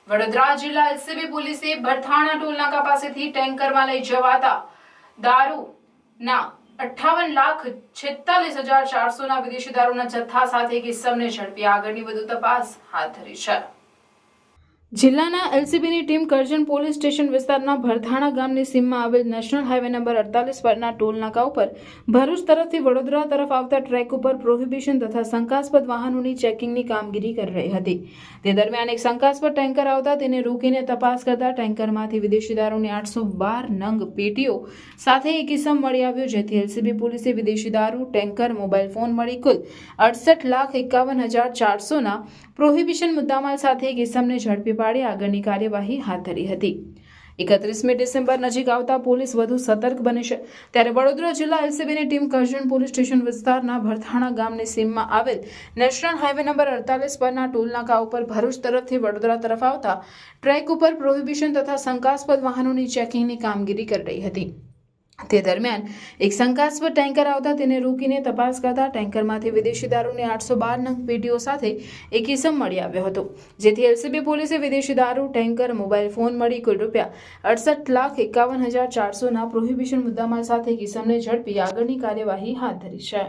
વડોદરા જિલ્લા એલસીબી પોલીસે ભરથાણા ટોલનાકા પાસેથી ટેન્કરમાં લઈ જવાતા દારૂના 58,46,400 વિદેશી દારૂના જથ્થા સાથે એક ઇસમને ઝડપી આગળની વધુ તપાસ હાથ ધરી છે। જિલ્લાના એલસીબીની ટીમ કરજણ પોલીસ સ્ટેશન વિસ્તારના ભરથાણા ગામની સીમમાં આવેલ નેશનલ હાઈવે નંબર 48 પરના ટોલ નાકા ઉપર ભરૂચ તરફથી વડોદરા તરફ આવતા ટ્રેક ઉપર પ્રોહિબિશન તથા શંકાસ્પદ વાહનોની ચેકિંગની કામગીરી કરી રહી હતી। તે દરમિયાન એક શંકાસ્પદ ટેન્કર આવતા તેને રોકીને તપાસ કરતા ટેન્કરમાંથી વિદેશી દારૂની 812 નંગ પેટીઓ સાથે એક ઇસમ મળી આવ્યો, જેથી એલસીબી પોલીસે વિદેશી દારૂ, ટેન્કર, મોબાઈલ ફોન મળી કુલ 68,51,400ના પ્રોહિબિશન મુદ્દામાલ સાથે એક ઇસમને ઝડપી પાડી આગળની કાર્યવાહી હાથ ધરી હતી। 31મી ડિસેમ્બર નજીક આવતા પોલીસ વધુ સતર્ક બની છે, ત્યારે વડોદરા જિલ્લા એલસીબીની ટીમ કરજણ પોલીસ સ્ટેશન વિસ્તારના ભરથાણા ગામની સીમમાં આવેલ નેશનલ હાઈવે નંબર 48 પરના ટોલનાકા ઉપર ભરૂચ તરફથી વડોદરા તરફ આવતા ટ્રેક ઉપર પ્રોહિબિશન તથા શંકાસ્પદ વાહનોની ચેકિંગની કામગીરી કરી રહી હતી। તે દરમિયાન એક શંકાસ્પદ ટેન્કર આવતા તેને રોકીને તપાસ કરતા ટેન્કરમાંથી વિદેશી દારૂની 812 નંગ પેટીઓ સાથે એક ઇસમ મળી આવ્યો હતો, જેથી એલસીબી પોલીસે વિદેશી દારૂ, ટેન્કર, મોબાઈલ ફોન મળી કુલ ₹68,51,400ના પ્રોહિબિશન મુદ્દામાલ સાથે એક ઇસમને ઝડપી આગળની કાર્યવાહી હાથ ધરી છે।